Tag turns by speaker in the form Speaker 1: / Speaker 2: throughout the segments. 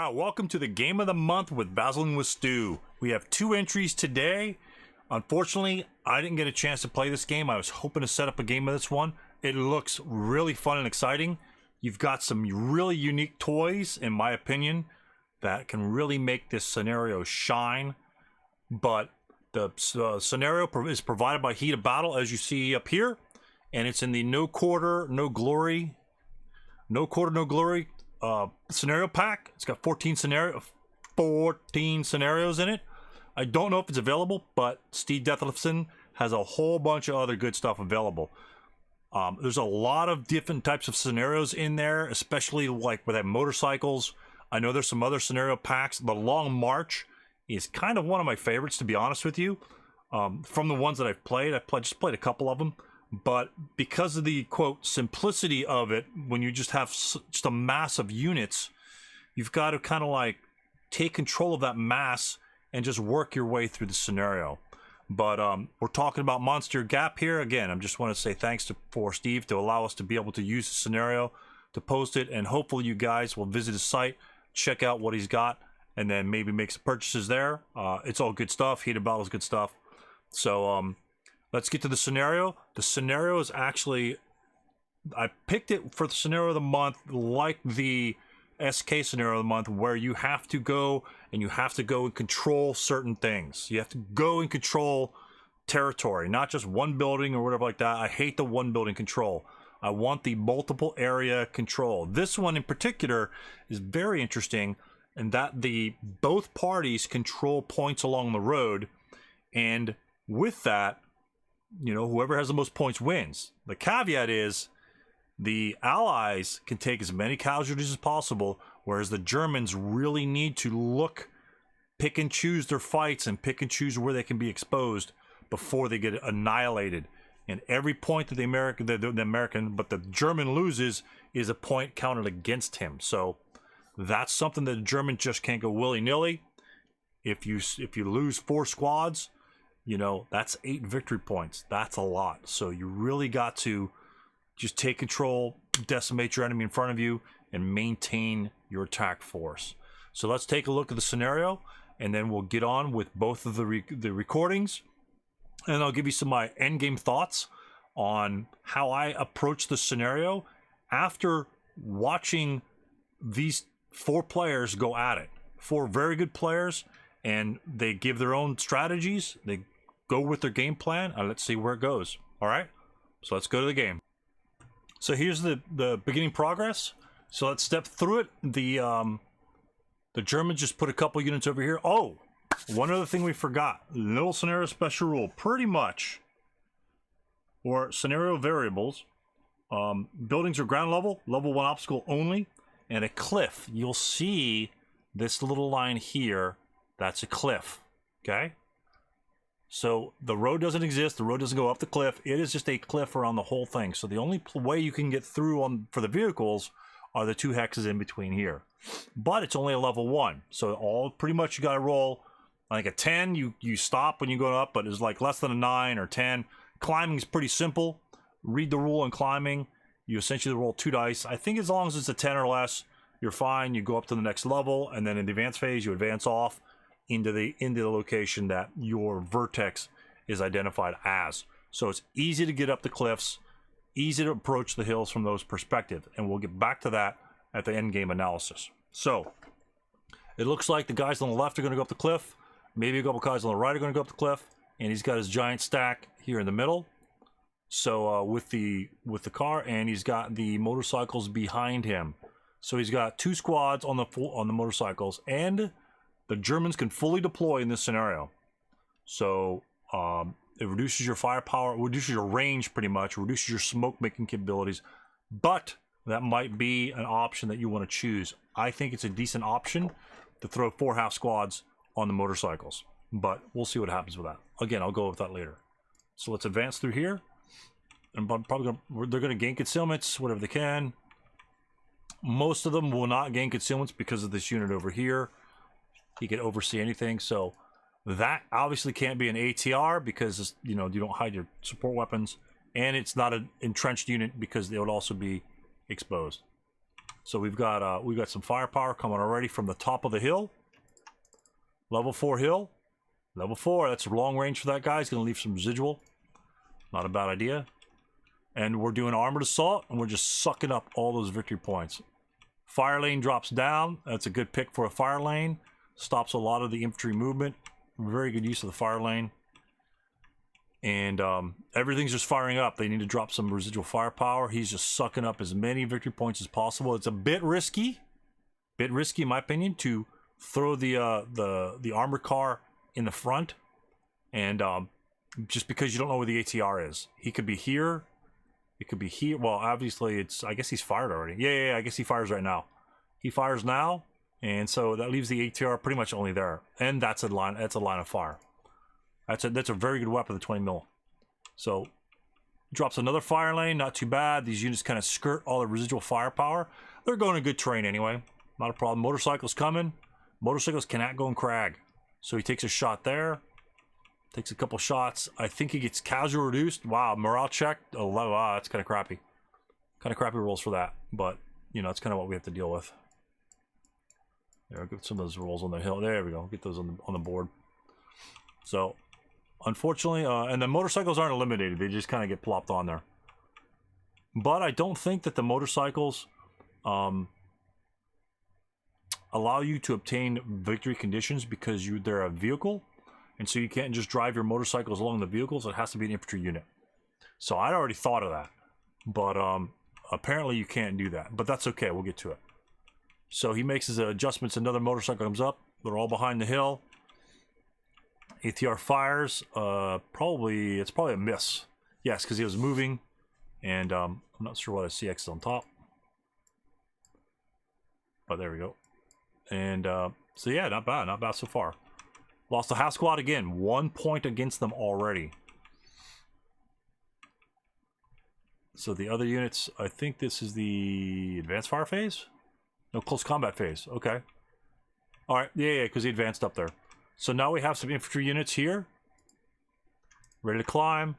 Speaker 1: Wow, welcome to the Game of the Month with Vaseline with Stu. We have 2 entries today. Unfortunately, I didn't get a chance to play this game. I was hoping to set up a game of this one. It looks really fun and exciting. You've got some really unique toys, in my opinion, that can really make this scenario shine. But the scenario is provided by Heat of Battle, as you see up here. And it's in the No Quarter, No Glory scenario pack. It's got 14 scenarios in it. I don't know if it's available, but Steve Dethlefsen has a whole bunch of other good stuff available. There's a lot of different types of scenarios in there, especially like with that motorcycles. I know there's some other scenario packs. The Long March is kind of one of my favorites, to be honest with you. From the ones that I've played just played a couple of them. But because of the, quote, simplicity of it, when you just have just a mass of units, you've got to kind of like take control of that mass and just work your way through the scenario. But we're talking about Monstir Gap here. Again, I just want to say thanks for Steve to allow us to be able to use the scenario to post it. And hopefully you guys will visit his site, check out what he's got, and then maybe make some purchases there. It's all good stuff. Heat of Battle is good stuff. So, let's get to the scenario. The scenario is actually, I picked it for the scenario of the month, like the SK scenario of the month, where you have to go and control certain things. You have to go and control territory, not just one building or whatever like that. I hate the one building control. I want the multiple area control. This one in particular is very interesting in that both parties control points along the road, and with that, you know, whoever has the most points wins. The caveat is the Allies can take as many casualties as possible, whereas the Germans really need to pick and choose their fights and pick and choose where they can be exposed before they get annihilated. And every point that the German loses is a point counted against him. So that's something that the German just can't go willy-nilly. If you lose 4 squads, you know, that's 8 victory points. That's a lot. So you really got to just take control, decimate your enemy in front of you, and maintain your attack force. So let's take a look at the scenario, and then we'll get on with both of the recordings. And I'll give you some of my endgame thoughts on how I approach the scenario after watching these 4 players go at it. 4 very good players, and they give their own strategies. They go with their game plan, and let's see where it goes. All right, so let's go to the game. So here's the beginning progress. So let's step through it. The Germans just put a couple units over here. Oh, one other thing we forgot: little scenario special rule, pretty much, or scenario variables. Buildings are ground level, level 1 obstacle only, and a cliff. You'll see this little line here. That's a cliff. Okay. So the road doesn't exist. The road doesn't go up the cliff. It is just a cliff around the whole thing. So the only way you can get through for the vehicles are the 2 hexes in between here. But it's only a level 1. So pretty much you got to roll like a 10. You stop when you go up, but it's like less than a 9 or 10. Climbing is pretty simple. Read the rule on climbing. You essentially roll 2 dice. I think as long as it's a 10 or less, you're fine. You go up to the next level, and then in the advanced phase, you advance off into the location that your vertex is identified as. So it's easy to get up the cliffs, easy to approach the hills from those perspectives, and we'll get back to that at the end game analysis. So it looks like the guys on the left are going to go up the cliff, maybe a couple guys on the right are going to go up the cliff, and he's got his giant stack here in the middle. So with the car, and he's got the motorcycles behind him. So he's got 2 squads on the motorcycles, and the Germans can fully deploy in this scenario. So it reduces your firepower, reduces your range pretty much, reduces your smoke making capabilities, but that might be an option that you want to choose. I think it's a decent option to throw 4 half squads on the motorcycles, but we'll see what happens with that. Again, I'll go with that later. So let's advance through here, and they're going to gain concealments, whatever they can. Most of them will not gain concealments because of this unit over here. He can oversee anything, so that obviously can't be an ATR because, you know, you don't hide your support weapons, and it's not an entrenched unit because they would also be exposed. So we've got some firepower coming already from the top of the hill. Level 4 hill. Level 4, that's long range for that guy. He's going to leave some residual. Not a bad idea. And we're doing armored assault, and we're just sucking up all those victory points. Fire lane drops down. That's a good pick for a fire lane. Stops a lot of the infantry movement. Very good use of the fire lane. And everything's just firing up. They need to drop some residual firepower. He's just sucking up as many victory points as possible. It's a bit risky in my opinion, to throw the armored car in the front, and just because you don't know where the ATR is. He could be here. It could be here. Well, obviously, I guess he's fired already. Yeah, I guess he fires right now. He fires now, and so that leaves the ATR pretty much only there. And that's a line of fire. That's a very good weapon, the 20 mil. So, drops another fire lane, not too bad. These units kind of skirt all the residual firepower. They're going in good terrain anyway. Not a problem. Motorcycles coming. Motorcycles cannot go in crag. So he takes a shot there. Takes a couple shots. I think he gets casual reduced. Wow, morale check. Oh, wow, that's kind of crappy. Kind of crappy rolls for that. But, you know, it's kind of what we have to deal with. There, I'll get some of those rolls on the hill. There we go. Get those on the board. So, unfortunately, and the motorcycles aren't eliminated. They just kind of get plopped on there. But I don't think that the motorcycles allow you to obtain victory conditions because they're a vehicle. And so you can't just drive your motorcycles along the vehicles. It has to be an infantry unit. So I'd already thought of that. But apparently you can't do that. But that's okay. We'll get to it. So he makes his adjustments. Another motorcycle comes up. They're all behind the hill. ATR fires. It's probably a miss. Yes, because he was moving. And I'm not sure why the CX is on top. But there we go. And so yeah, not bad. Not bad so far. Lost the half squad again. 1 point against them already. So the other units, I think this is the advanced fire phase? No, close combat phase. Okay. Alright, yeah, because he advanced up there. So now we have some infantry units here. Ready to climb.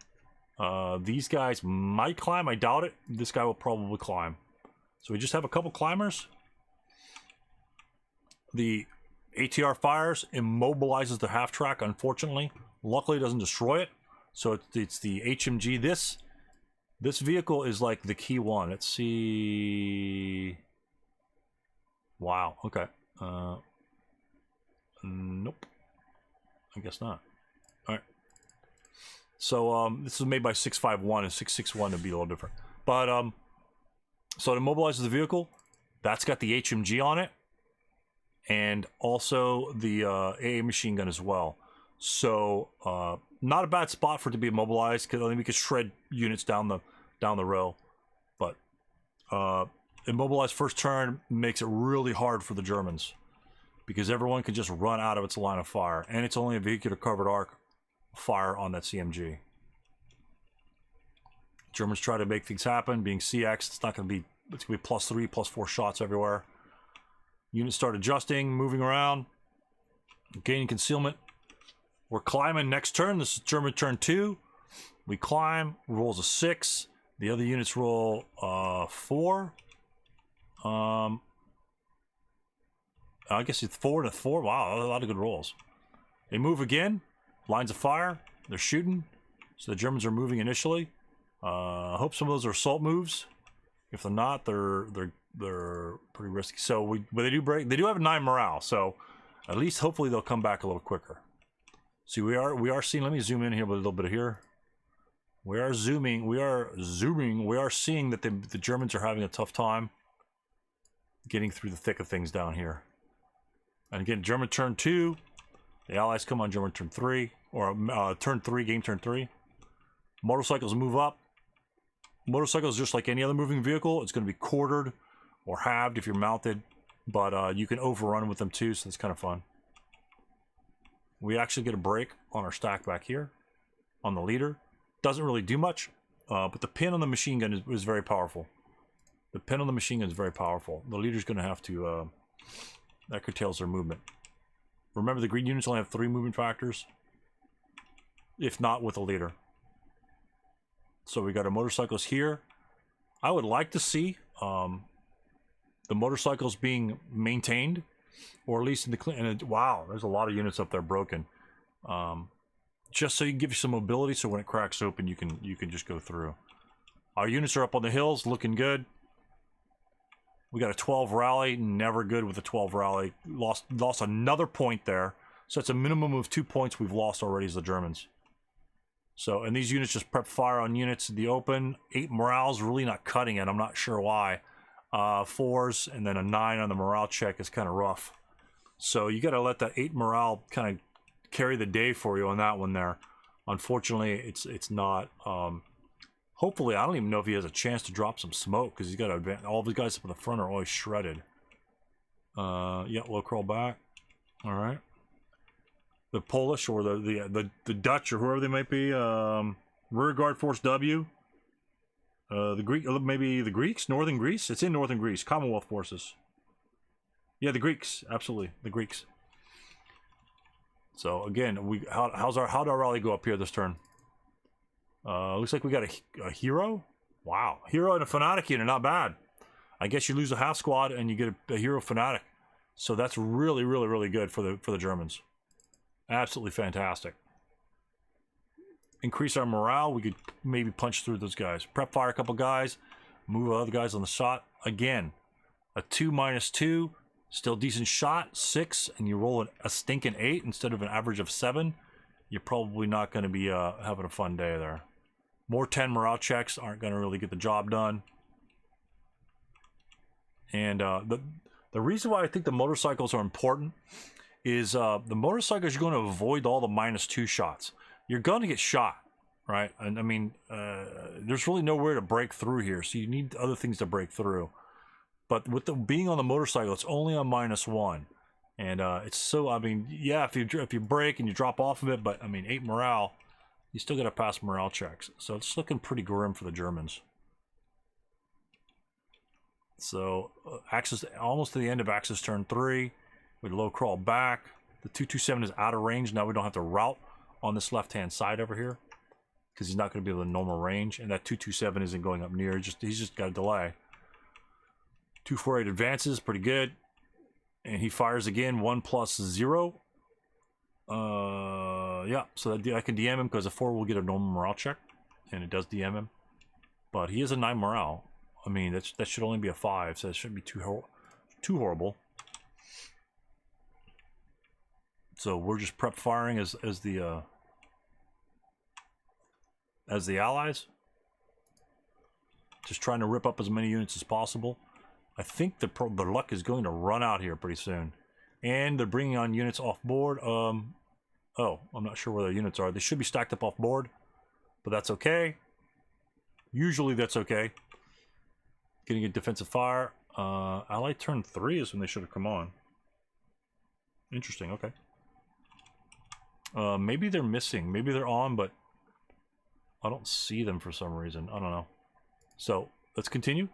Speaker 1: These guys might climb. I doubt it. This guy will probably climb. So we just have a couple climbers. The ATR fires, immobilizes the half track, unfortunately. Luckily, it doesn't destroy it. So it's the HMG. This vehicle is like the key one. Let's see. Wow. Okay. Nope. I guess not. All right. So this was made by 651, and 661 would be a little different. But so it immobilizes the vehicle. That's got the HMG on it. And also the AA machine gun as well. So not a bad spot for it to be immobilized, because I think we could shred units down the row. But immobilized first turn makes it really hard for the Germans, because everyone can just run out of its line of fire, and it's only a vehicular covered arc fire on that CMG. Germans try to make things happen. Being CX, it's gonna be +3, +4 shots everywhere. Units start adjusting, moving around, gaining concealment. We're climbing next turn. This is German turn 2. We climb, rolls a 6. The other units roll 4. I guess it's 4 and a 4. Wow, a lot of good rolls. They move again. Lines of fire. They're shooting. So the Germans are moving initially. I hope some of those are assault moves. If they're not, they're pretty risky. So but they do have a 9 morale, so at least hopefully they'll come back a little quicker. See, we are seeing, let me zoom in here with a little bit of here. We are zooming, we are seeing that the Germans are having a tough time getting through the thick of things down here. And again, German turn 2, the Allies come on German turn 3, or turn 3, game turn 3. Motorcycles move up. Motorcycles, just like any other moving vehicle, it's going to be quartered or halved if you're mounted, but you can overrun with them too, so it's kind of fun. We actually get a break on our stack back here on the leader. Doesn't really do much, but the pin on the machine gun is very powerful. The pin on the machine gun is very powerful. The leader's going to have to, that curtails their movement. Remember, the green units only have 3 movement factors, if not with a leader. So we got our motorcycles here. I would like to see the motorcycle's being maintained, or at least in the clean. And wow, there's a lot of units up there broken. Just so you can give you some mobility, so when it cracks open, you can just go through. Our units are up on the hills, looking good. We got a 12 rally, never good with a 12 rally. Lost another point there. So it's a minimum of 2 points we've lost already as the Germans. So, and these units just prep fire on units in the open. 8 morale's really not cutting it. I'm not sure why. 4s and then a 9 on the morale check is kind of rough. So you got to let that 8 morale kind of carry the day for you on that one there. Unfortunately, it's not. Hopefully, I don't even know if he has a chance to drop some smoke because he's got to advance. All the guys up in the front are always shredded. Yeah, low crawl back. All right. The Polish or the Dutch or whoever they might be, rear guard force W. The Greek, maybe the Greeks, Northern Greece. It's in Northern Greece, Commonwealth forces. Yeah, the Greeks, absolutely, the Greeks. So again, how'd our rally go up here this turn? Looks like we got a hero. Wow, hero and a fanatic unit, not bad. I guess you lose a half squad and you get a hero fanatic. So that's really, really, really good for the Germans. Absolutely fantastic. Increase our morale. We could maybe punch through those guys. Prep fire a couple guys. Move other guys on the shot. Again, a 2 - 2. Still decent shot. 6. And you roll a stinking 8 instead of an average of 7. You're probably not going to be having a fun day there. More 10 morale checks aren't going to really get the job done. And the reason why I think the motorcycles are important is the motorcycles, you're going to avoid all the -2 shots. You're going to get shot, right? And I mean, there's really nowhere to break through here, so you need other things to break through. But with being on the motorcycle, it's only on -1, and it's so. I mean, yeah, if you break and you drop off of it, but I mean, 8 morale, you still got to pass morale checks. So it's looking pretty grim for the Germans. So Axis almost to the end of Axis turn 3. We low crawl back. The 227 is out of range. Now we don't have to route on this left-hand side over here because he's not going to be able to normal range. And that 227 isn't going up near. He's just got a delay. 248 advances, pretty good. And he fires again, 1 + 0. Yeah, so that I can DM him because a 4 will get a normal morale check. And it does DM him. But he is a 9 morale. I mean, that should only be a 5, so it shouldn't be too horrible. So we're just prep firing as the allies. Just trying to rip up as many units as possible. I think the luck is going to run out here pretty soon. And they're bringing on units off board. Oh, I'm not sure where their units are. They should be stacked up off board, but that's okay. Usually that's okay. Getting a defensive fire. Ally turn 3 is when they should have come on. Interesting, okay. Maybe they're missing. Maybe they're on, but I don't see them for some reason. I don't know. So, let's continue.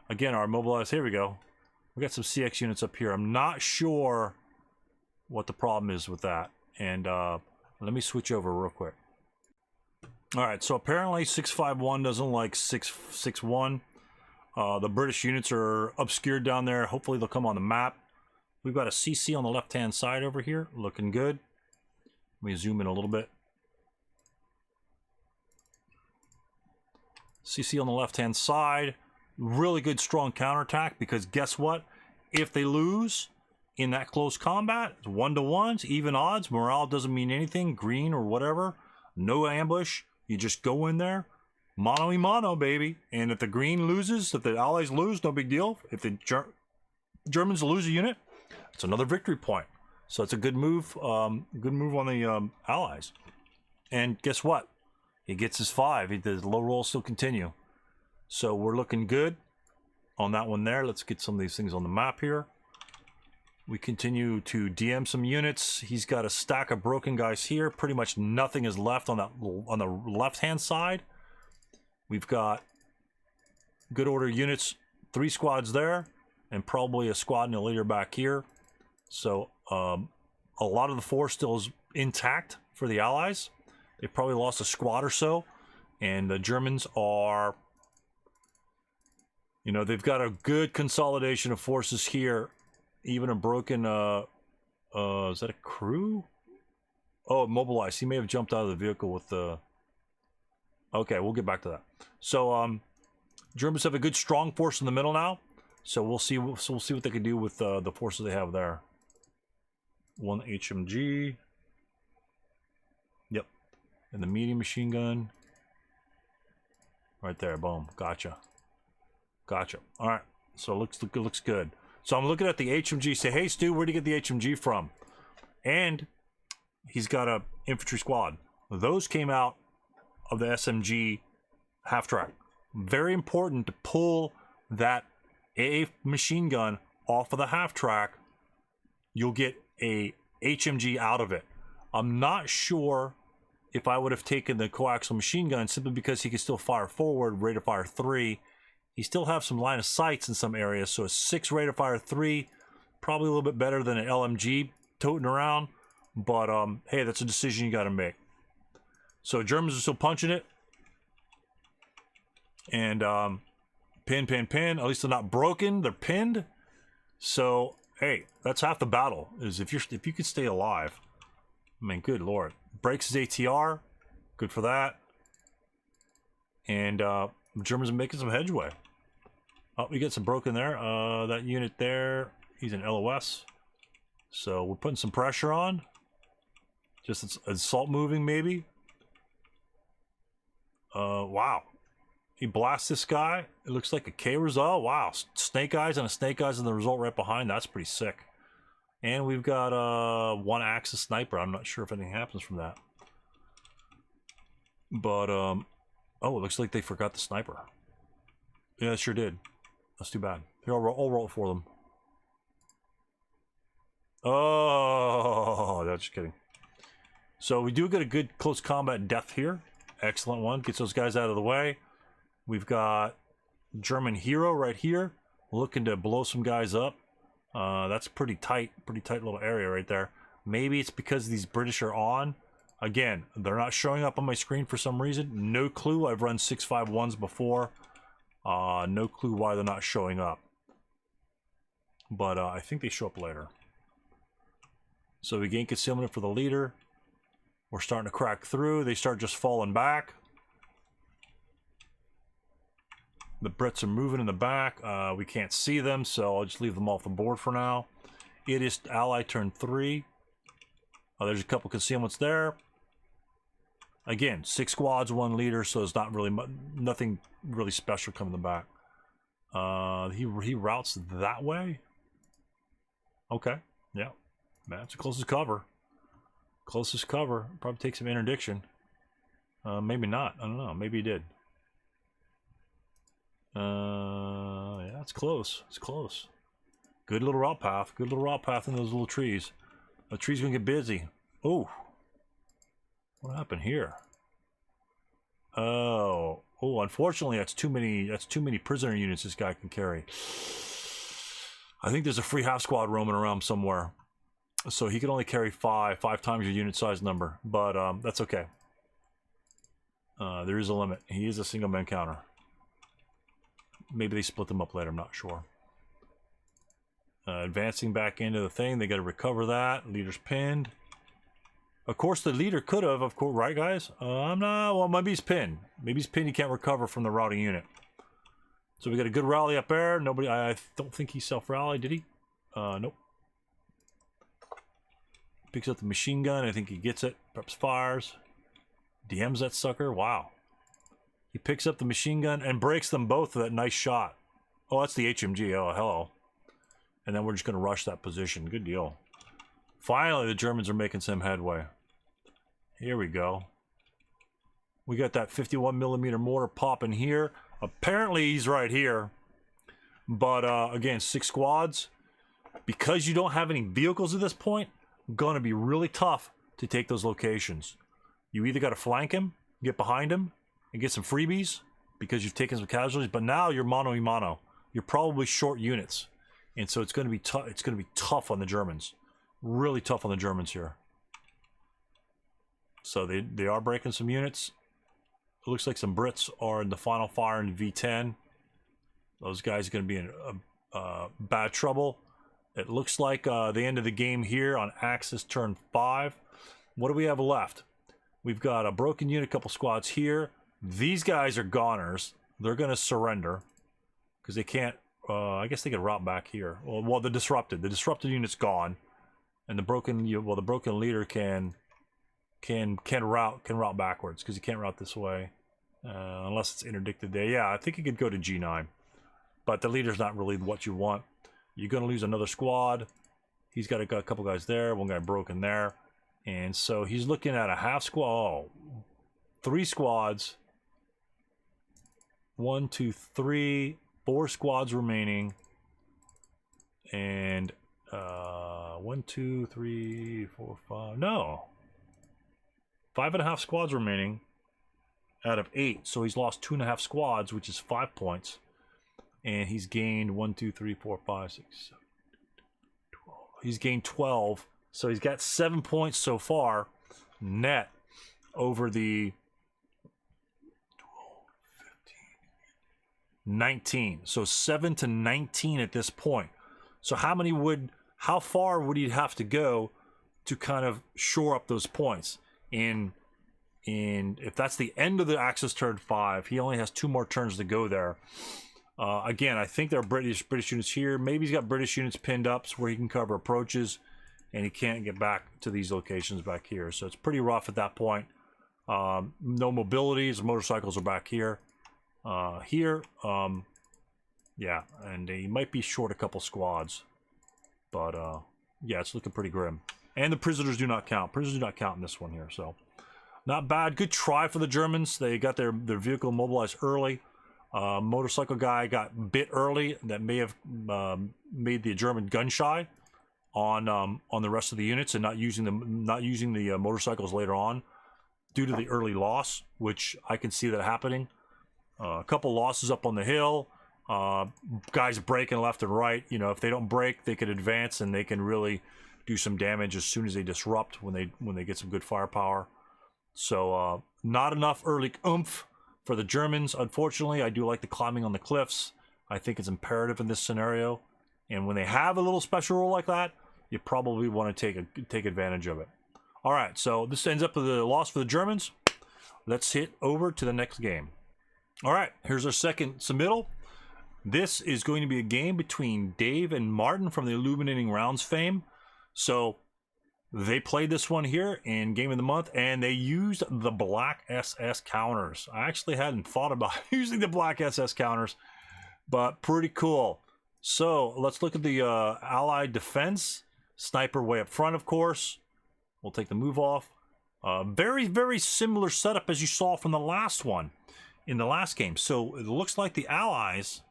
Speaker 1: Again, our mobilize. Here we go. We got some CX units up here. I'm not sure what the problem is with that. And let me switch over real quick. Alright, so apparently 651 doesn't like 661. The British units are obscured down there. Hopefully they'll come on the map. We've got a CC on the left-hand side over here. Looking good. Let me zoom in a little bit. CC on the left-hand side. Really good, strong counterattack, because guess what? If they lose in that close combat, it's 1-to-1s, even odds. Morale doesn't mean anything. Green or whatever. No ambush. You just go in there. Mano y mano, baby. And if the green loses, if the allies lose, no big deal. If the Germans lose a unit, it's another victory point. So it's a good move. Good move on the allies. And guess what? He gets his 5. The low rolls still continue. So we're looking good on that one there. Let's get some of these things on the map here. We continue to DM some units. He's got a stack of broken guys here. Pretty much nothing is left on the left-hand side. We've got good order units, 3 squads there, and probably a squad in the leader back here. So a lot of the force still is intact for the allies. They probably lost a squad or so, and the Germans are You know, they've got a good consolidation of forces here. Even a broken, is that a crew? Oh, mobilized. He may have jumped out of the vehicle with the... Okay, we'll get back to that. So, Germans have a good strong force in the middle now. So we'll see what they can do with the forces they have there. One HMG. Yep. And the medium machine gun. Right there, boom. Gotcha. Gotcha. Alright. So it looks good. So I'm looking at the HMG, say, hey Stu, where'd you get the HMG from? And he's got a infantry squad. Those came out of the SMG half-track. Very important to pull that AA machine gun off of the half-track. You'll get a HMG out of it. I'm not sure if I would have taken the coaxial machine gun simply because he can still fire forward, rate of fire 3. He still have some line of sights in some areas, so a 6 rate of fire 3, probably a little bit better than an LMG toting around. But hey, that's a decision you got to make. So Germans are still punching it, and pin. At least they're not broken; they're pinned. So hey, that's half the battle. Is if you could stay alive. I mean, good lord, breaks his ATR, good for that. And the Germans are making some headway. Oh, we get some broken there. That unit there, he's an LOS. So we're putting some pressure on. Just assault moving, maybe. Wow. He blasts this guy. It looks like a K result. Wow. Snake eyes and a snake eyes and the result right behind. That's pretty sick. And we've got one axis sniper. I'm not sure if anything happens from that. But, oh, it looks like they forgot the sniper. Yeah, it sure did. That's too bad. Here, I'll roll it for them. Oh, no, just kidding. So we do get a good close combat death here. Excellent one. Gets those guys out of the way. We've got German hero right here looking to blow some guys up. That's pretty tight little area right there. Maybe it's because these British are on. Again, they're not showing up on my screen for some reason. No clue. I've run 651s before. No clue why they're not showing up. But I think they show up later. So we gain concealment for the leader. We're starting to crack through. They start just falling back. The Brits are moving in the back. We can't see them, so I'll just leave them off the board for now. It is ally turn 3. There's a couple concealments there. Again, 6 squads, 1 leader, so it's not really nothing really special coming in the back. He routes that way. Okay, yeah, that's the closest cover. Closest cover. Probably take some interdiction. Maybe not. I don't know. Maybe he did. Yeah, it's close. It's close. Good little route path. Good little route path in those little trees. The tree's gonna get busy. Oh, what happened here? Oh, unfortunately, that's too many. That's too many prisoner units this guy can carry. I think there's a free half squad roaming around somewhere, so he can only carry 5 times your unit size number. But that's okay. There is a limit. He is a single man counter. Maybe they split them up later. I'm not sure. Advancing back into the thing, they got to recover that. Leader's pinned. Of course, the leader could have, of course, right, guys? I'm not. Well, maybe he's pinned. Maybe he's pinned. He can't recover from the routing unit. So we got a good rally up there. Nobody. I don't think he self-rallied. Did he? Nope. Picks up the machine gun. I think he gets it. Perhaps fires. DMs that sucker. Wow. He picks up the machine gun and breaks them both with that nice shot. Oh, that's the HMG. Oh, hello. And then we're just going to rush that position. Good deal. Finally, the Germans are making some headway. Here we go. We got that 51mm mortar popping here. Apparently, he's right here. But, again, 6 squads. Because you don't have any vehicles at this point, going to be really tough to take those locations. You either got to flank him, get behind him, and get some freebies because you've taken some casualties. But now you're mano-a-mano. You're probably short units. And so it's going to be tough. It's going to be tough on the Germans. Really tough on the Germans here. So they are breaking some units. It looks like some Brits are in the final fire in V10. Those guys are going to be in bad trouble. It looks like the end of the game here on Axis turn 5. What do we have left? We've got a broken unit, a couple squads here. These guys are goners. They're going to surrender because they can't. I guess they can route back here. Well, the disrupted unit's gone, and the broken leader can route backwards because he can't route this way unless it's interdicted there. Yeah, I think he could go to G9, but the leader's not really what you want. You're going to lose another squad. He's got a couple guys there, one guy broken there, and so he's looking at a half squad. Oh, 3 squads. 1, 2, 3, 4 squads remaining, and 1, 2, 3, 4, 5. No, 5.5 squads remaining out of 8. So he's lost 2.5 squads, which is 5 points, and he's gained 1, 2, 3, 4, 5, 6, 7, 12. He's gained 12, so he's got 7 points so far net over the 19. So 7 to 19 at this point. So how far would he have to go to kind of shore up those points? And if that's the end of the Axis turn 5, he only has 2 more turns to go there. Again, I think there are British units here. Maybe he's got British units pinned up so where he can cover approaches, and he can't get back to these locations back here. So it's pretty rough at that point. No mobility. His motorcycles are back here. Yeah, and he might be short a couple squads, but yeah, it's looking pretty grim. And the prisoners do not count. Prisoners do not count in this one here, so not bad. Good try for the Germans. They got their vehicle mobilized early. Motorcycle guy got bit early. That may have made the German gun shy on the rest of the units and not using the motorcycles later on due to the early loss, which I can see that happening. A couple losses up on the hill. Guys breaking left and right. You know, if they don't break, they can advance and they can really do some damage as soon as they disrupt when they get some good firepower. So not enough early oomph for the Germans. Unfortunately, I do like the climbing on the cliffs. I think it's imperative in this scenario. And when they have a little special rule like that, you probably want to take advantage of it. All right, so this ends up with a loss for the Germans. Let's hit over to the next game. All right, here's our second submittal. This is going to be a game between Dave and Martin from the Illuminating Rounds fame. So they played this one here in Game of the Month, and they used the Black SS counters. I actually hadn't thought about using the Black SS counters, but pretty cool. So let's look at the Allied defense. Sniper way up front, of course. We'll take the move off. Very, very similar setup as you saw from the last one. In the last game. So it looks like the Allies,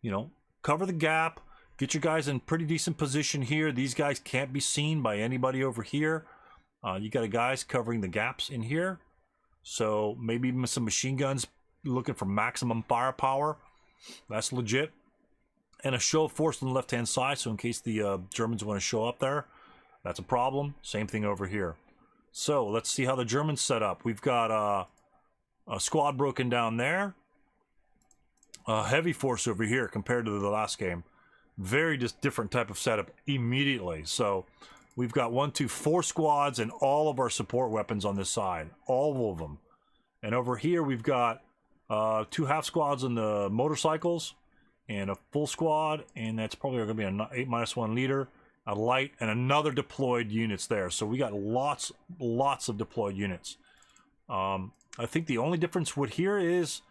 Speaker 1: you know, cover the gap, get your guys in pretty decent position here. These guys can't be seen by anybody over here. You got guys covering the gaps in here. So maybe even some machine guns looking for maximum firepower. That's legit. And a show of force on the left-hand side. So in case the Germans want to show up there, that's a problem. Same thing over here. So let's see how the Germans set up. We've got a squad broken down there. A heavy force over here compared to the last game. Very just different type of setup immediately. So we've got 1, 2, 4 squads and all of our support weapons on this side. All of them. And over here we've got 2 half squads on the motorcycles and a full squad. And that's probably going to be an 8-1 leader, a light, and another deployed units there. So we got lots of deployed units. I think the only difference here is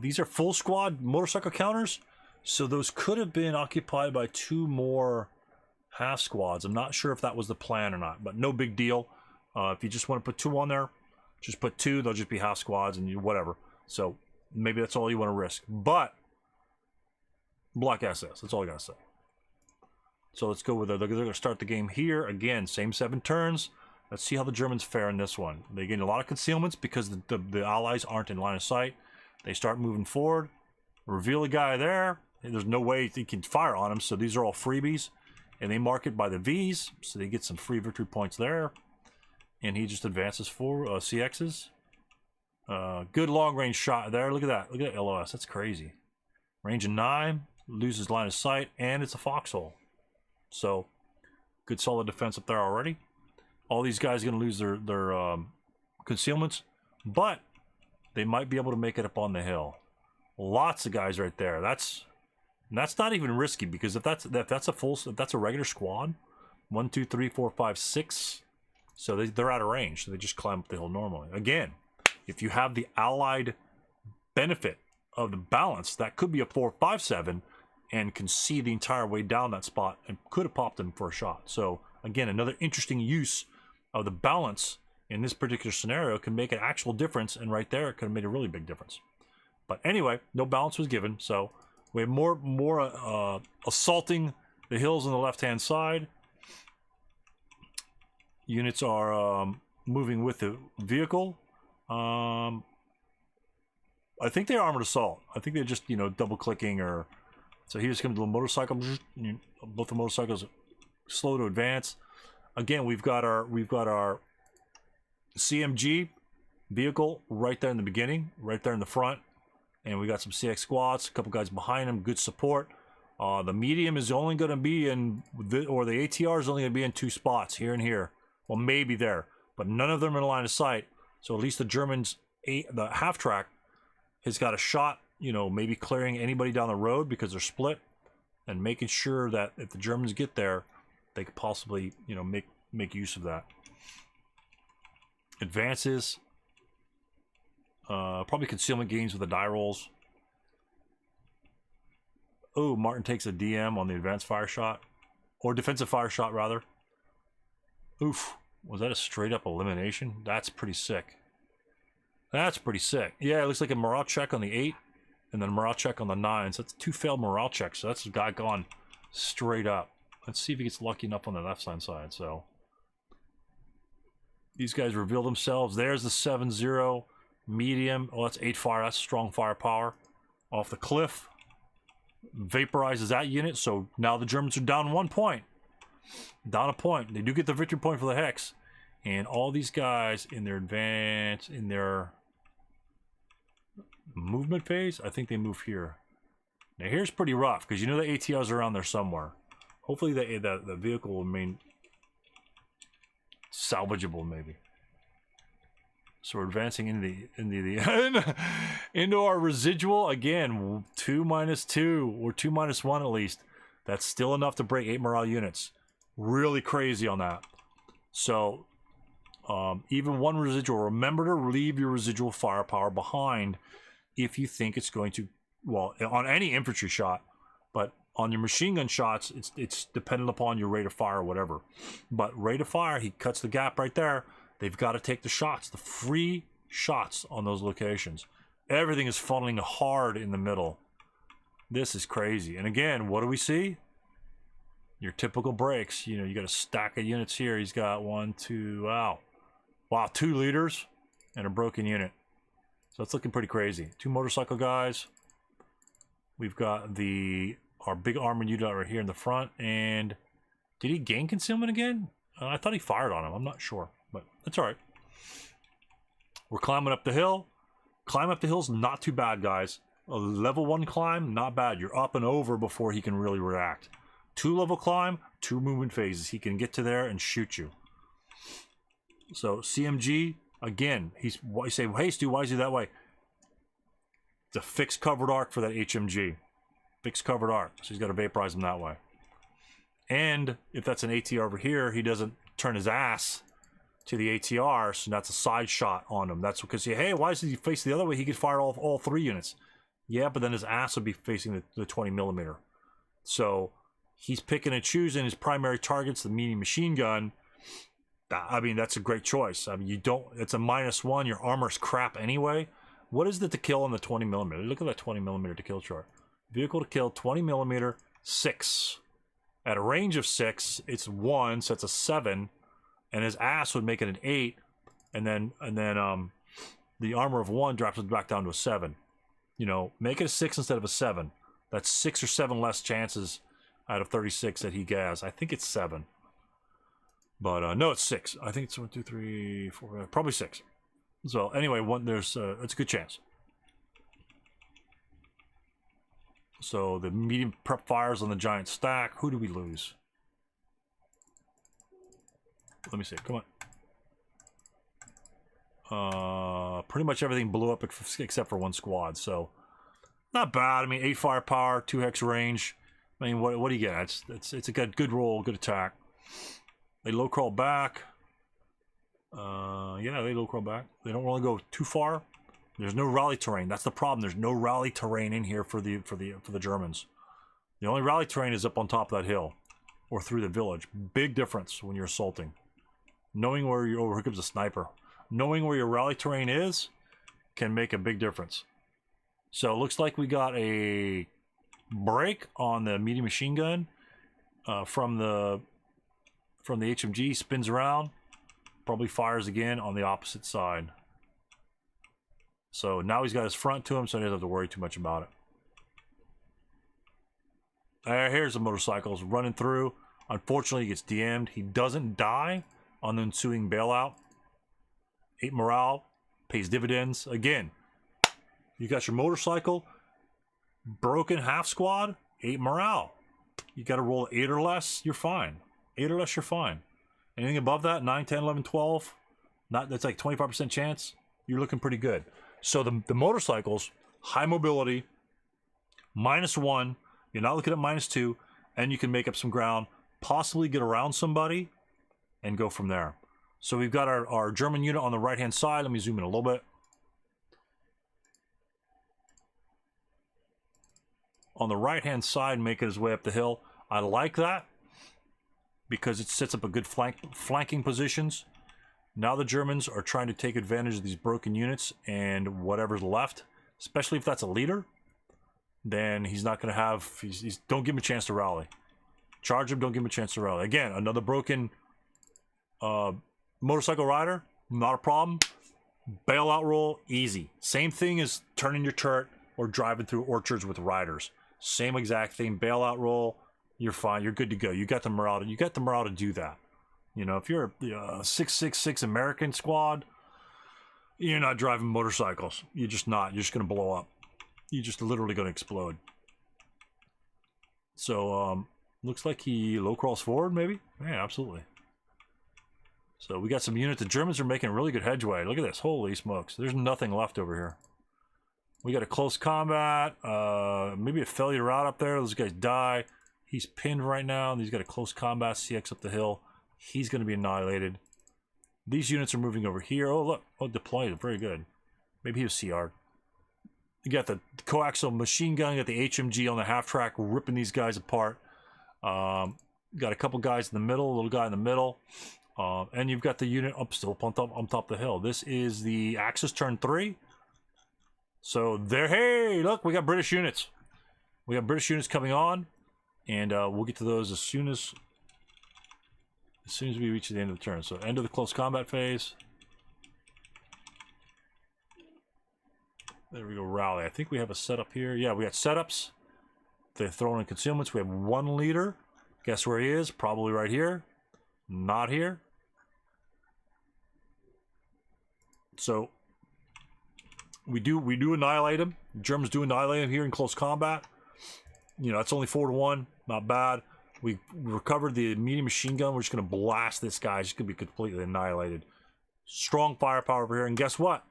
Speaker 1: these are full squad motorcycle counters, so those could have been occupied by 2 more half squads. I'm not sure if that was the plan or not, but no big deal. If you just want to put 2 on there, just put 2. They'll just be half squads and whatever. So maybe that's all you want to risk. But Black SS, that's all I gotta say. So let's go with it. They're going to start the game here again. Same 7 turns. Let's see how the Germans fare in this one. They gain a lot of concealments because the Allies aren't in line of sight. They start moving forward. Reveal a guy there. There's no way they can fire on him, so these are all freebies. And they mark it by the V's, so they get some free victory points there. And he just advances for CXs. Good long range shot there. Look at that. Look at that LOS. That's crazy. Range of 9, loses line of sight, and it's a foxhole. So, good solid defense up there already. All these guys are going to lose their concealments, but they might be able to make it up on the hill. Lots of guys right there. That's not even risky, because if that's a regular squad, 1, 2, 3, 4, 5, 6. So they're out of range. So they just climb up the hill normally. Again, if you have the allied benefit of the balance, that could be a 4, 5, 7, and can see the entire way down that spot and could have popped them for a shot. So again, another interesting use of the balance in this particular scenario can make an actual difference, and right there it could have made a really big difference. But anyway, no balance was given, so we have more assaulting the hills on the left-hand side. Units are moving with the vehicle. I think they're armored assault. I think they're just, double clicking, or so here's going to do a motorcycle. Both the motorcycles slow to advance. Again, we've got our CMG vehicle right there in the beginning, right there in the front, and we got some CX squads, a couple guys behind them, good support. The medium is only going to be in, or the ATR is only going to be in 2 spots, here and here. Well, maybe there, but none of them are in line of sight. So at least the Germans, the half track, has got a shot, maybe clearing anybody down the road because they're split, and making sure that if the Germans get there, they could possibly, make use of that. Advances, probably concealment gains with the die rolls. Oh, Martin takes a DM on the advanced fire shot, or defensive fire shot rather. Oof, was that a straight up elimination? That's pretty sick. That's pretty sick. Yeah, it looks like a morale check on the 8, and then a morale check on the 9. So that's 2 failed morale checks. So that's a guy gone straight up. Let's see if he gets lucky enough on the left side. So these guys reveal themselves. There's the 7-0 medium. Oh, that's 8 fire. That's strong firepower. Off the cliff. Vaporizes that unit. So now the Germans are down 1 point. Down a point. They do get the victory point for the Hex. And all these guys in their advance, in their movement phase, I think they move here. Now here's pretty rough, because the ATRs are around there somewhere. Hopefully the vehicle will remain salvageable, maybe. So we're advancing into our residual again. 2 - 2 or 2 - 1 at least. That's still enough to break 8 morale units. Really crazy on that. So even 1 residual. Remember to leave your residual firepower behind if you think it's going to, well, on any infantry shot, but on your machine gun shots, it's dependent upon your rate of fire or whatever. But rate of fire, he cuts the gap right there. They've got to take the shots, the free shots on those locations. Everything is funneling hard in the middle. This is crazy. And again, what do we see? Your typical breaks. You got a stack of units here. He's got 1, 2, wow, 2 leaders and a broken unit. So it's looking pretty crazy. 2 motorcycle guys. We've got our big armored unit right here in the front. And did he gain concealment again? I thought he fired on him. I'm not sure, but that's all right. We're climbing up the hill. Climb up the hill's not too bad, guys. A level 1 climb, not bad. You're up and over before he can really react. 2 level climb, 2 movement phases. He can get to there and shoot you. So CMG, again, you say, well, hey Stu, why is he that way? It's a fixed covered arc for that HMG. Fixed covered arc. So he's got to vaporize him that way. And if that's an ATR over here, he doesn't turn his ass to the ATR, so that's a side shot on him. That's because, hey, why is he facing the other way? He could fire all 3 units. Yeah, but then his ass would be facing the 20 millimeter. So he's picking and choosing his primary targets, the medium machine gun. I mean, that's a great choice. I mean, it's a -1. Your armor's crap anyway. What is the to kill on the 20 millimeter? Look at that 20 millimeter to kill chart. Vehicle to kill, 20 millimeter, 6. At a range of 6, it's 1, so it's a 7. And his ass would make it an 8. And then the armor of 1 drops it back down to a 7. Make it a 6 instead of a 7. That's 6 or 7 less chances out of 36 that he has. I think it's 7. But no, it's 6. I think it's 1, 2, 3, 4, probably 6. So anyway, there's it's a good chance. So the medium prep fires on the giant stack. Who do we lose? Let me see. Come on. Pretty much everything blew up except for one squad. So not bad. I mean, 8 firepower, 2 hex range. I mean, what do you get? It's a good roll, good attack. They low crawl back. Yeah, they low crawl back. They don't really go too far. There's no rally terrain. That's the problem. There's no rally terrain in here for the Germans. The only rally terrain is up on top of that hill or through the village. Big difference when you're assaulting. Knowing where your here comes a sniper. Knowing where your rally terrain is can make a big difference. So it looks like we got a break on the medium machine gun from the HMG. Spins around, probably fires again on the opposite side. So now he's got his front to him, so he doesn't have to worry too much about it. Here's the motorcycles running through. Unfortunately, he gets DM'd. He doesn't die on the ensuing bailout. 8 morale, pays dividends. Again, you got your motorcycle, broken half squad, 8 morale. You got to roll 8 or less, you're fine. 8 or less, you're fine. Anything above that, 9, 10, 11, 12, that's like 25% chance, you're looking pretty good. So the motorcycles, high mobility, -1, you're not looking at -2, and you can make up some ground, possibly get around somebody, and go from there. So we've got our German unit on the right-hand side. Let me zoom in a little bit. On the right-hand side, making his way up the hill. I like that because it sets up a good flanking positions. Now the Germans are trying to take advantage of these broken units and whatever's left, especially if that's a leader, then he's not going to have, don't give him a chance to rally. Charge him, don't give him a chance to rally. Again, another broken motorcycle rider, not a problem. Bailout roll, easy. Same thing as turning your turret or driving through orchards with riders. Same exact thing. Bailout roll, you're fine. You're good to go. You got the morale to do that. You know, if you're a 666 American squad, you're not driving motorcycles. You're just not. You're just going to blow up. You're just literally going to explode. So, looks like he low crawls forward, maybe? Yeah, absolutely. So we got some units. The Germans are making really good headway. Look at this. Holy smokes. There's nothing left over here. We got a close combat. Maybe a failure route up there. Those guys die. He's pinned right now. And he's got a close combat. CX up the hill. He's going to be annihilated. These units are moving over here. Oh, look. Oh, deployed. Very good. Maybe he was CR'd. You got the coaxial machine gun. You got the HMG on the half track ripping these guys apart. Got a couple guys in the middle. A little guy in the middle. And you've got the unit still on top of the hill. This is the Axis turn 3. So there, hey, look, we got British units. We got British units coming on, and we'll get to those as soon as we reach the end of the turn. So end of the close combat phase. There we go, rally. I think we have a setup here. Yeah, we got setups. They're throwing in concealments. We have 1 leader. Guess where he is? Probably right here. Not here. So we do annihilate him. Germans do annihilate him here in close combat. You know, it's only 4-1, not bad. We recovered the medium machine gun. We're just gonna blast this guy. He's just gonna be completely annihilated. Strong firepower over here, and guess what?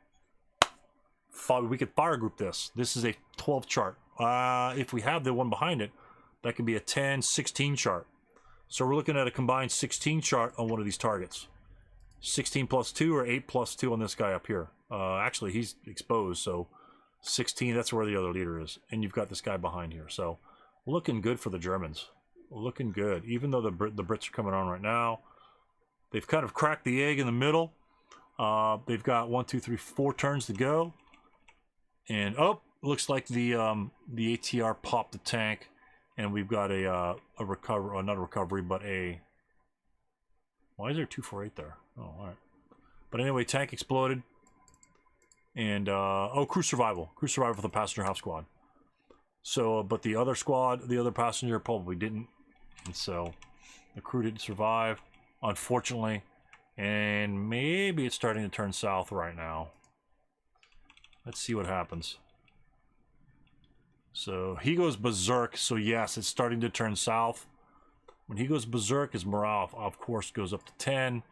Speaker 1: We could fire group this. This is a 12 chart. If we have the one behind it, that could be a 10, 16 chart. So we're looking at a combined 16 chart on one of these targets. 16 plus 2 or 8 plus 2 on this guy up here. Actually, he's exposed, so 16, that's where the other leader is. And you've got this guy behind here. So looking good for the Germans. Looking good. Even though the Brits are coming on right now. They've kind of cracked the egg in the middle. They've got 1, 2, 3, 4 turns to go. And, oh, looks like the ATR popped the tank. And we've got a recovery, not a recovery, but a... Why is there 248 there? Oh, all right. But anyway, tank exploded. And, oh, crew survival. Crew survival for the passenger half squad. So, but the other squad, the other passenger probably didn't. And so, the crew didn't survive, unfortunately. And maybe it's starting to turn south right now. Let's see what happens. So he goes berserk. So yes, it's starting to turn south. When he goes berserk, his morale, of course, goes up to 10.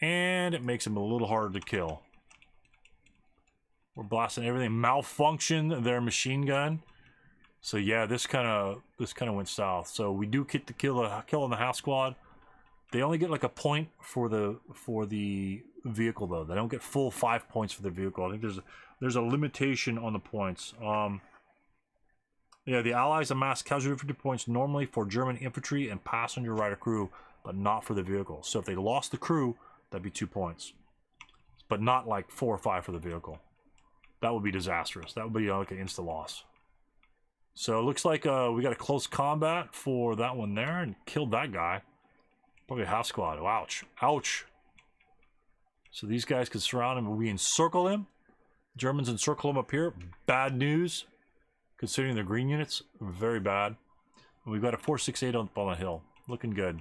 Speaker 1: And it makes him a little harder to kill. We're blasting everything. Malfunction their machine gun. So yeah, this kind of went south. So we do get the kill on the half squad. They only get like a point for the vehicle though. They don't get full 5 points for the vehicle. I think there's a limitation on the points. Yeah, the Allies amass casualty 50 points normally for German infantry and passenger rider crew, but not for the vehicle. So if they lost the crew, that'd be 2 points, but not like 4 or 5 for the vehicle. That would be disastrous. That would be like an insta loss. So it looks like we got a close combat for that one there and killed that guy. Probably a half squad. Oh, ouch. Ouch. So these guys can surround him. We encircle him. Germans encircle him up here. Bad news. Considering the green units, very bad. And we've got a 468 up on the hill. Looking good.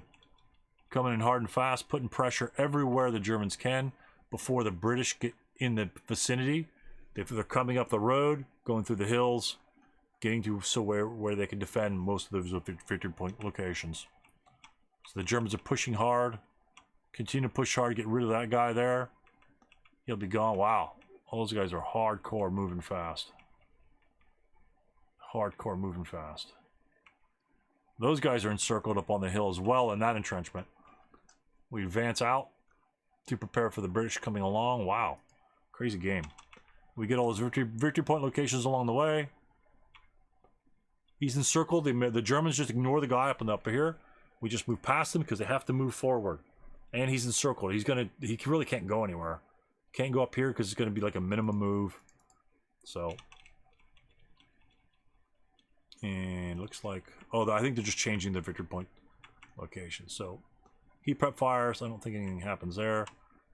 Speaker 1: Coming in hard and fast, putting pressure everywhere the Germans can before the British get in the vicinity. They're coming up the road, going through the hills, getting to where they can defend most of those 50-point locations. So the Germans are pushing hard. Continue to push hard, get rid of that guy there. He'll be gone. Wow. All those guys are hardcore moving fast. Hardcore moving fast. Those guys are encircled up on the hill as well in that entrenchment. We advance out to prepare for the British coming along. Wow. Crazy game. We get all those victory point locations along the way. He's encircled. The Germans just ignore the guy up here. We just move past him because they have to move forward. And he's encircled. He really can't go anywhere. Can't go up here because it's going to be like a minimum move. So. And looks like, oh, I think they're just changing the victory point location. So he prep fires. I don't think anything happens there.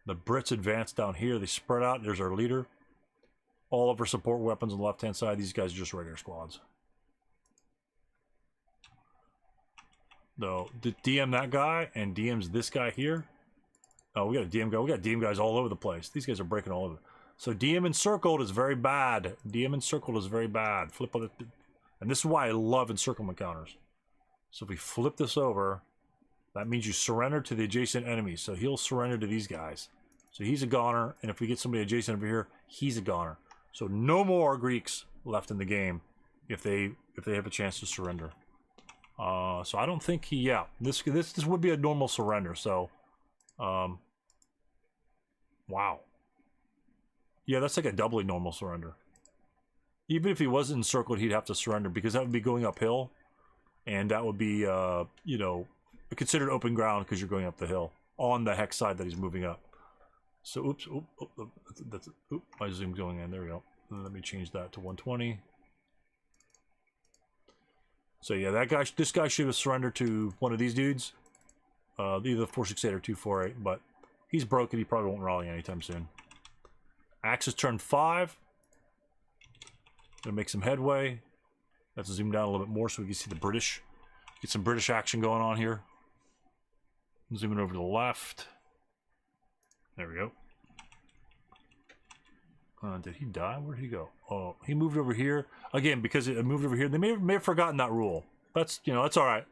Speaker 1: The Brits advance down here. They spread out. There's our leader. All of our support weapons on the left-hand side. These guys are just regular squads. No, DM that guy and DM's this guy here. Oh, we got a DM guy. We got DM guys all over the place. These guys are breaking all over. So DM encircled is very bad. DM encircled is very bad. Flip on it. And this is why I love encirclement counters. So if we flip this over, that means you surrender to the adjacent enemy. So he'll surrender to these guys. So he's a goner, and if we get somebody adjacent over here, he's a goner. So no more Greeks left in the game if they have a chance to surrender. So I don't think he, yeah, this would be a normal surrender. So, wow. Yeah, that's like a doubly normal surrender. Even if he wasn't encircled, he'd have to surrender because that would be going uphill, and that would be, you know, considered open ground because you're going up the hill on the hex side that he's moving up. So, oops, my zoom going in. There we go. Let me change that to 120. So yeah, this guy should have surrendered to one of these dudes, either 468 or 248. But he's broken. He probably won't rally anytime soon. Axis turn 5. Gonna make some headway. Let's zoom down a little bit more so we can see the British. Get some British action going on here. Zooming over to the left. There we go. Did he die? Where'd he go? Oh, he moved over here again because it moved over here. They may have forgotten that rule. That's, you know, that's all right.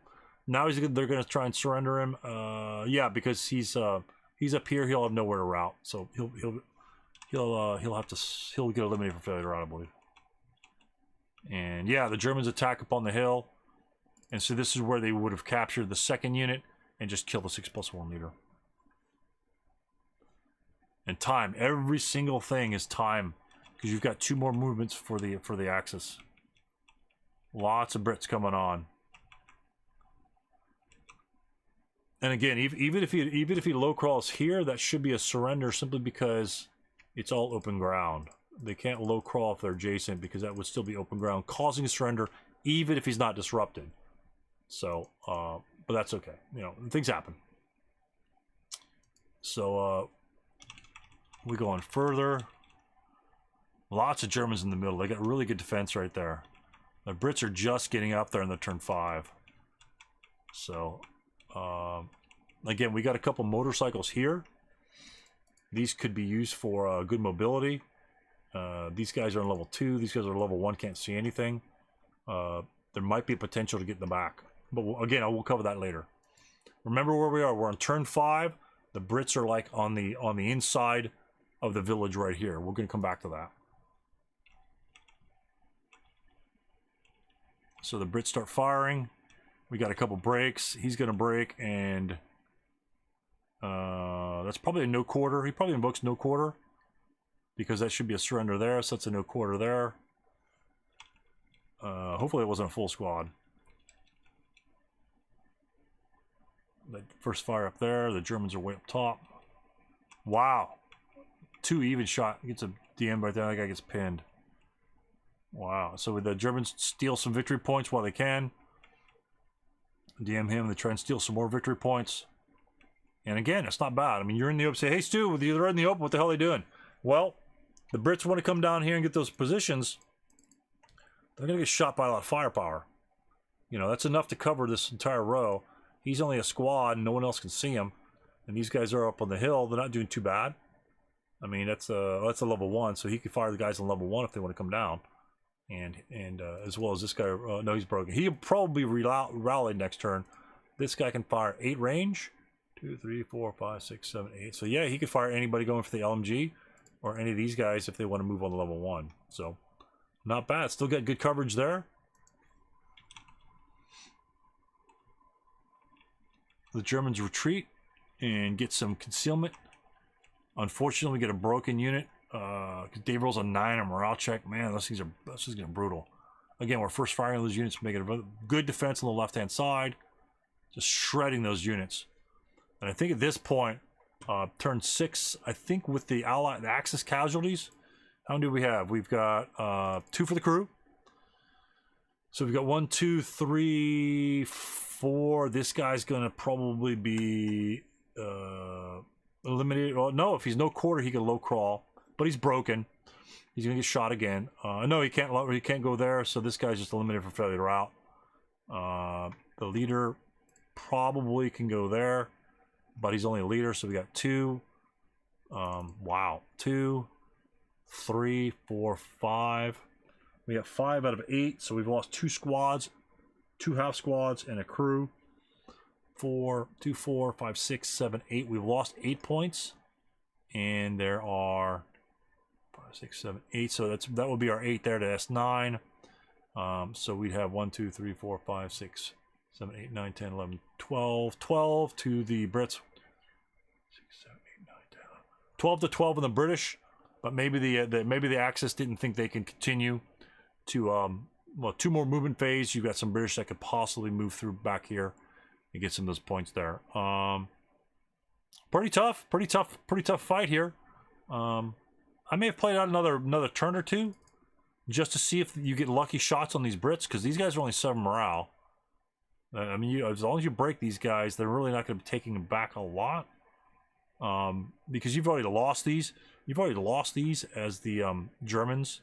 Speaker 1: Now they're gonna try and surrender him. Yeah, because he's up here. He'll have nowhere to route, so he'll get eliminated for failure to route, I believe. And yeah, the Germans attack up on the hill, and so this is where they would have captured the second unit and just killed the 6+1 leader. And time, every single thing is time, because you've got 2 more movements for the Axis. Lots of Brits coming on. And again, even if he low crawls here, that should be a surrender simply because it's all open ground. They can't low crawl if they're adjacent because that would still be open ground, causing a surrender even if he's not disrupted. So, but that's okay. You know, things happen. So, we go on further. Lots of Germans in the middle. They got really good defense right there. The Brits are just getting up there in the turn 5. So, again, we got a couple motorcycles here. These could be used for good mobility. These guys are on level 2. These guys are level 1, can't see anything. There might be a potential to get in the back. But again, I will cover that later. Remember where we are. We're on turn 5. The Brits are like on the inside of the village right here. We're going to come back to that. So the Brits start firing. We got a couple breaks. He's going to break, and that's probably a no quarter. He probably invokes no quarter because that should be a surrender there. So that's a no quarter there. Hopefully it wasn't a full squad. The first fire up there. The Germans are way up top. Wow. 2 even shot. Gets a DM right there. That guy gets pinned. Wow. So the Germans steal some victory points while they can. DM him. They try and steal some more victory points. And again, it's not bad. I mean, you're in the open. Say, hey, Stu, they're in the open. What the hell are they doing? Well, the Brits want to come down here and get those positions. They're going to get shot by a lot of firepower. You know, that's enough to cover this entire row. He's only a squad, and no one else can see him. And these guys are up on the hill. They're not doing too bad. I mean, that's a level 1, so he could fire the guys on level 1 if they want to come down. And as well as this guy. No, he's broken. He'll probably rally next turn. This guy can fire 8 range. 2, 3, 4, 5, 6, 7, 8. So yeah, he could fire anybody going for the LMG, or any of these guys if they want to move on to level 1. So not bad. Still got good coverage there. The Germans retreat and get some concealment. Unfortunately, we get a broken unit. Dave rolls a 9 on morale check. Man, those things are just getting brutal. Again, we're first firing those units, making a good defense on the left-hand side, just shredding those units. And I think at this point, turn 6, I think with the Axis casualties, how many do we have? We've got 2 for the crew. So we've got 1, 2, 3, 4. This guy's gonna probably be eliminated. Well, no, if he's no quarter, he can low crawl, but he's broken. He's gonna get shot again. No, he can't go there. So this guy's just eliminated for failure route. The leader probably can go there, but he's only a leader, so we got 2. Wow, 2, 3, 4, 5. We got 5 out of 8, so we've lost 2 squads, 2 half squads, and a crew. 4, 2, 4, 5, 6, 7, 8. We've lost 8 points, and there are 5, 6, 7, 8. So that would be our 8 there to S9. So we'd have 1, 2, 3, 4, 5, 6, 7, 8, 9, 10, 11, 12. 12 to the Brits. 6, 7, 8, 9, 10. 12 to 12 in the British, but maybe the Axis didn't think they can continue to well, 2 more movement phase. You've got some British that could possibly move through back here and get some of those points there. Pretty tough fight here. I may have played out another turn or 2 just to see if you get lucky shots on these Brits, because these guys are only 7 morale. I mean, as long as you break these guys, they're really not going to be taking them back a lot, because you've already lost these. You've already lost these as the Germans.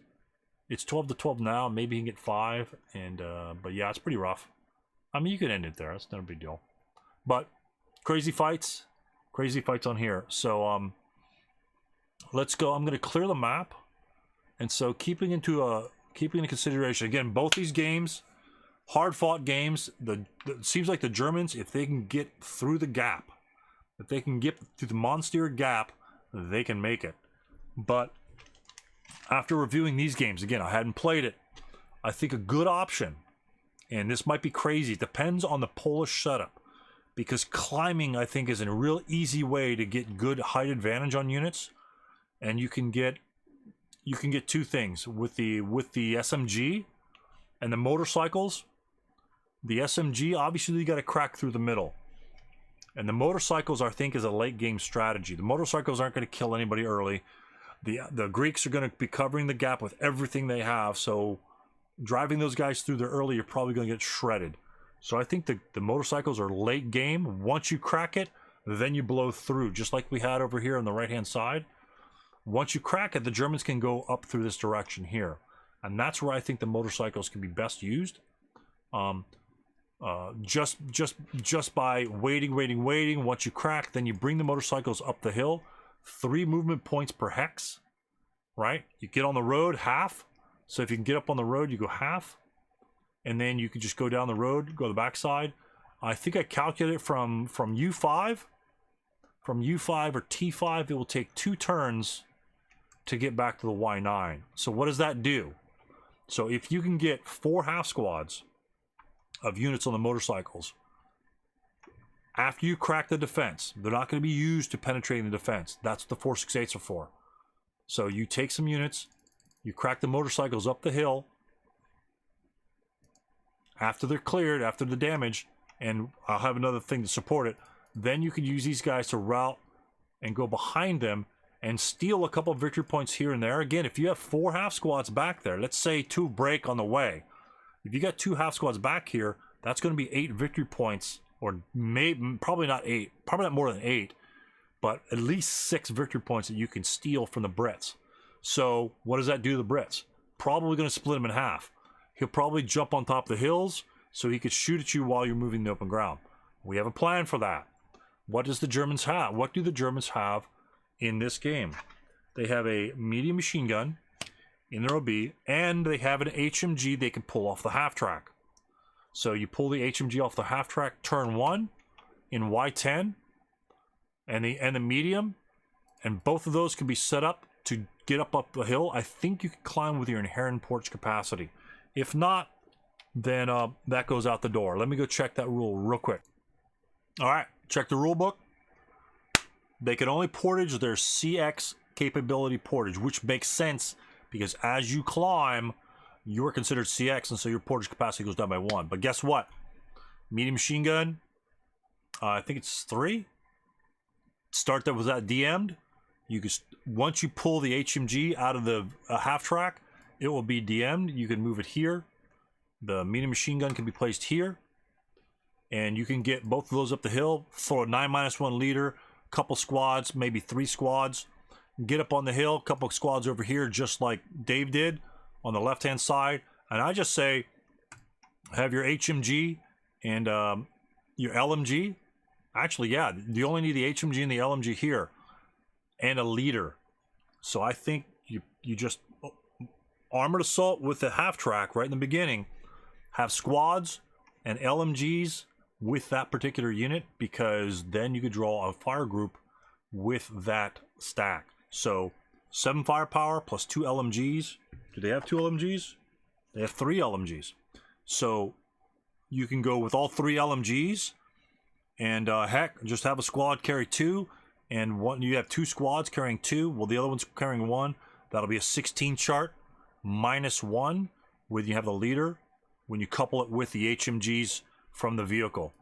Speaker 1: It's 12 to 12 now. Maybe you can get 5, and but yeah, it's pretty rough. I mean, you could end it there. It's not a big deal. But crazy fights on here. So let's go. I'm going to clear the map, and so keeping into consideration again, both these games, hard-fought games. It seems like the Germans, if they can get through the gap, if they can get through the Monstir Gap, they can make it. But after reviewing these games, again, I hadn't played it. I think a good option, and this might be crazy, it depends on the Polish setup, because climbing, I think, is a real easy way to get good height advantage on units, and you can get 2 things with the SMG and the motorcycles. The SMG, obviously, you got to crack through the middle, and the motorcycles, I think, is a late game strategy. The motorcycles aren't going to kill anybody early. The Greeks are going to be covering the gap with everything they have, so driving those guys through there early, you're probably going to get shredded. So I think the motorcycles are late game. Once you crack it, then you blow through, just like we had over here on the right-hand side. Once you crack it, the Germans can go up through this direction here, and that's where I think the motorcycles can be best used. Just by waiting. Once you crack, then you bring the motorcycles up the hill. 3 movement points per hex. right? You get on the road half. So if you can get up on the road, you go half. And then you can just go down the road, go to the backside. I think I calculated from U5. From U5 or T5, it will take 2 turns to get back to the Y9. So what does that do? So if you can get 4 half squads of units on the motorcycles, after you crack the defense, they're not going to be used to penetrating the defense. That's what the 468s are for. So you take some units, you crack the motorcycles up the hill after they're cleared, after the damage, and I'll have another thing to support it. Then you can use these guys to route and go behind them and steal a couple of victory points here and there. Again, if you have 4 half squads back there, let's say 2 break on the way. If you got 2 half squads back here, that's going to be 8 victory points, or maybe probably not 8, probably not more than 8, but at least 6 victory points that you can steal from the Brits. So what does that do to the Brits? Probably going to split them in half. He'll probably jump on top of the hills so he could shoot at you while you're moving the open ground. We have a plan for that. What does the Germans have? What do the Germans have in this game? They have a medium machine gun in their OB, and they have an HMG they can pull off the half track. So you pull the HMG off the half track turn 1 in Y10 and the medium, and both of those can be set up to get up the hill. I think you can climb with your inherent porch capacity. If not, then that goes out the door. Let me go check that rule real quick. All right, check the rule book. They can only portage their CX capability portage, which makes sense because as you climb, you're considered CX, and so your portage capacity goes down by 1. But guess what? Medium machine gun, I think it's 3. Start that was that DM'd. You can, once you pull the HMG out of the half track, it will be DM'd. You can move it here. The medium machine gun can be placed here, and you can get both of those up the hill. Throw a 9-1 leader, couple squads, maybe 3 squads. Get up on the hill, couple of squads over here, just like Dave did on the left-hand side. And I just say, have your HMG and your LMG. Actually, yeah, you only need the HMG and the LMG here, and a leader. So I think you just armored assault with the half track right in the beginning. Have squads and LMGs with that particular unit, because then you could draw a fire group with that stack. So 7 firepower plus 2 LMGs. Do they have 2 LMGs? They have 3 LMGs. So you can go with all 3 LMGs, and heck, just have a squad carry 2, and one, you have 2 squads carrying 2. Well, the other one's carrying 1. That'll be a 16 chart -1 when you have the leader, when you couple it with the HMGs from the vehicle.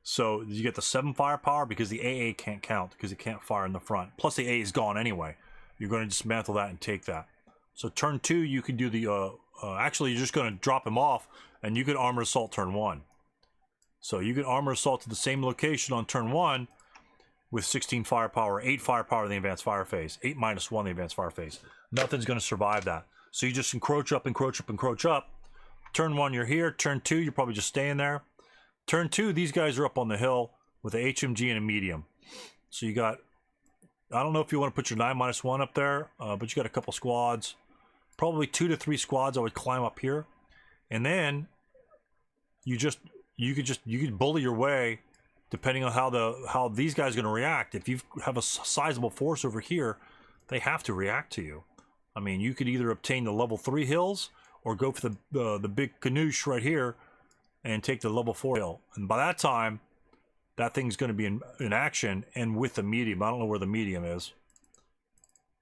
Speaker 1: So you get the 7 firepower because the AA can't count because it can't fire in the front. Plus the A is gone anyway. You're going to dismantle that and take that. So turn 2, you can do the actually you're just going to drop him off, and you could armor assault turn 1. So you can armor assault to the same location on turn 1 with 16 firepower, 8 firepower in the advanced fire phase, 8 -1 in the advanced fire phase. Nothing's going to survive that. So you just encroach up, encroach up, encroach up. Turn 1, you're here. Turn 2, you're probably just staying there. Turn 2, these guys are up on the hill with a HMG and a medium. So you got, I don't know if you want to put your 9-1 up there, but you got a couple squads. Probably 2 to 3 squads I would climb up here. And then you could bully your way depending on how these guys are going to react. If you have a sizable force over here, they have to react to you. I mean, you could either obtain the level 3 hills or go for the big canoosh right here and take the level 4 hill. And by that time, that thing's going to be in action and with the medium. I don't know where the medium is.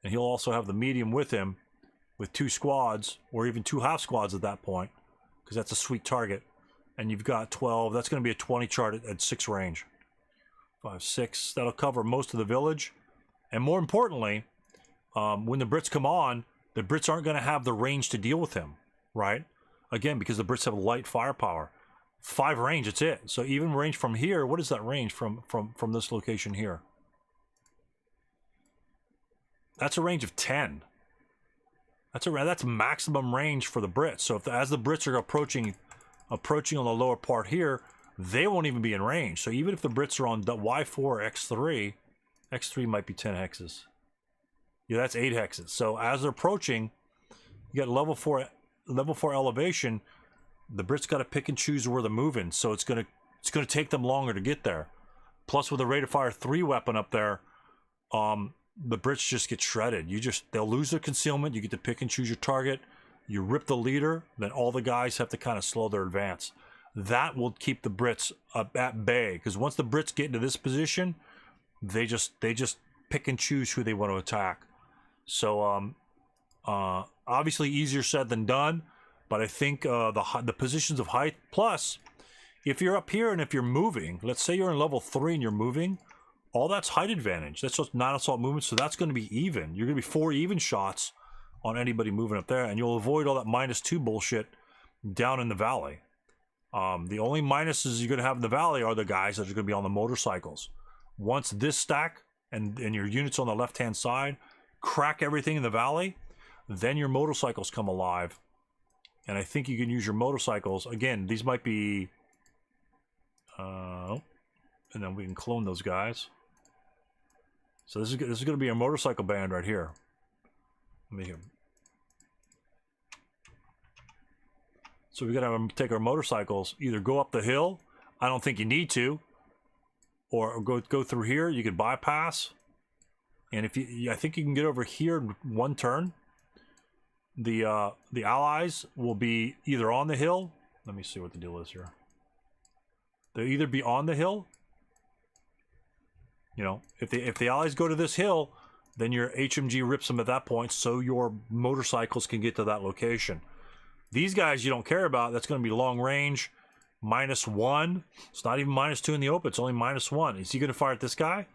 Speaker 1: And he'll also have the medium with him with 2 squads or even 2 half squads at that point, because that's a sweet target. And you've got 12. That's going to be a 20 chart at 6 range. 5, 6. That'll cover most of the village. And more importantly, when the Brits come on, the Brits aren't going to have the range to deal with him, right? Again, because the Brits have light firepower. 5 range, that's it. So even range from here, what is that range from this location here? That's a range of 10. That's maximum range for the Brits. So as the Brits are approaching on the lower part here, they won't even be in range. So even if the Brits are on the Y4 X3 might be 10 hexes. Yeah, that's 8 hexes. So as they're approaching, you got level 4 elevation. The Brits got to pick and choose where they're moving, so it's gonna take them longer to get there. Plus, with a rate of fire 3 weapon up there, the Brits just get shredded. They'll lose their concealment. You get to pick and choose your target. You rip the leader, then all the guys have to kind of slow their advance. That will keep the Brits at bay, because once the Brits get into this position, they just pick and choose who they want to attack. So obviously easier said than done, but I think the positions of height, plus if you're up here and if you're moving, let's say you're in level 3 and you're moving, all that's height advantage. That's just non-assault movement, so that's going to be even. You're going to be 4 even shots on anybody moving up there, and you'll avoid all that -2 bullshit down in the valley. The only minuses you're going to have in the valley are the guys that are going to be on the motorcycles. Once this stack and your units on the left-hand side crack everything in the valley, then your motorcycles come alive. And I think you can use your motorcycles. Again, these might be... and then we can clone those guys. So this is going to be a motorcycle band right here. Let me hear. So we're going to take our motorcycles, either go up the hill. I don't think you need to. Or go through here. You could bypass. And if I think you can get over here in 1 turn. The allies will be either on the hill. Let me see what the deal is here. They'll either be on the hill. You know, if the allies go to this hill, then your HMG rips them at that point, so your motorcycles can get to that location. These guys you don't care about. That's going to be long range, -1. It's not even -2 in the open. It's only -1. Is he going to fire at this guy?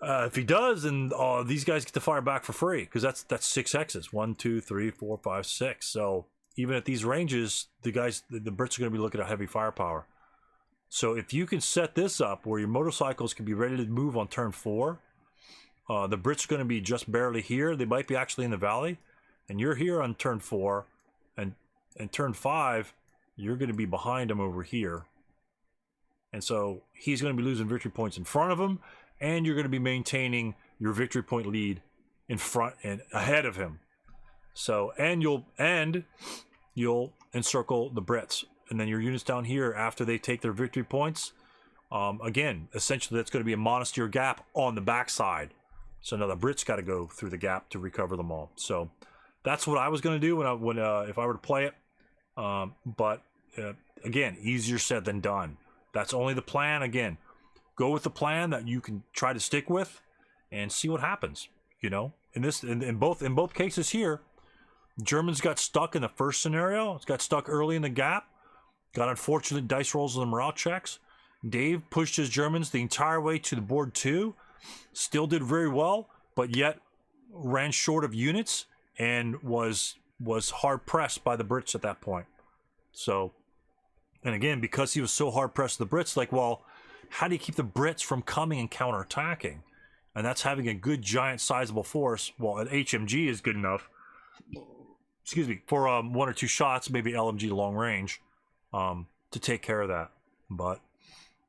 Speaker 1: If he does, then these guys get to fire back for free, because that's 6 hexes. 1, 2, 3, 4, 5, 6. So even at these ranges, the Brits are going to be looking at heavy firepower. So if you can set this up where your motorcycles can be ready to move on turn 4, the Brits are going to be just barely here. They might be actually in the valley, and you're here on turn 4, and turn 5, you're going to be behind him over here. And so he's going to be losing victory points in front of him, and you're going to be maintaining your victory point lead in front and ahead of him. So, and you'll encircle the Brits, and then your units down here, after they take their victory points, again, essentially that's going to be a Monstir Gap on the backside. So now the Brits got to go through the gap to recover them all. So that's what I was going to do if I were to play it. But again, easier said than done. That's only the plan. Again, go with the plan that you can try to stick with, and see what happens. You know, in both cases here, Germans got stuck in the first scenario. It's got stuck early in the gap. Got unfortunate dice rolls and morale checks. Dave pushed his Germans the entire way to the board 2. Still did very well, but yet ran short of units and was hard pressed by the Brits at that point. So, and again, because he was so hard pressed the Brits, like, well, how do you keep the Brits from coming and counterattacking? And that's having a good, giant, sizable force. Well, an HMG is good enough. Excuse me, for 1 or 2 shots, maybe LMG long range, to take care of that. But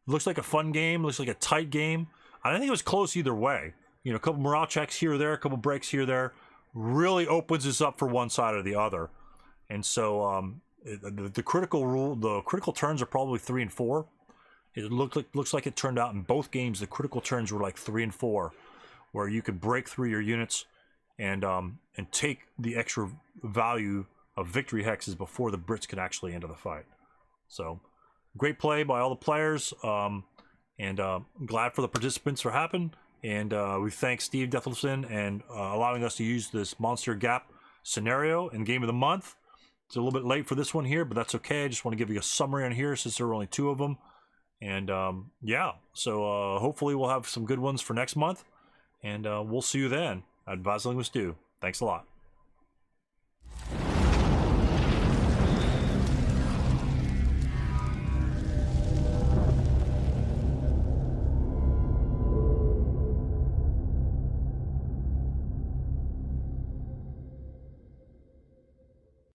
Speaker 1: looks like a fun game. Looks like a tight game. I don't think it was close either way. You know, a couple morale checks here or there, a couple breaks here or there, really opens this up for one side or the other. And so the critical turns are probably 3 and 4. It looks like it turned out in both games. The critical turns were like 3 and 4, where you could break through your units and take the extra value of victory hexes before the Brits could actually enter the fight. So great play by all the players, and glad for the participants for happening. And we thank Steve Dethelson and allowing us to use this Monstir Gap scenario in Game of the Month. It's a little bit late for this one here, but that's okay. I just want to give you a summary on here since there are only 2 of them. And yeah, so hopefully we'll have some good ones for next month. And we'll see you then at VASL Logs. Thanks a lot.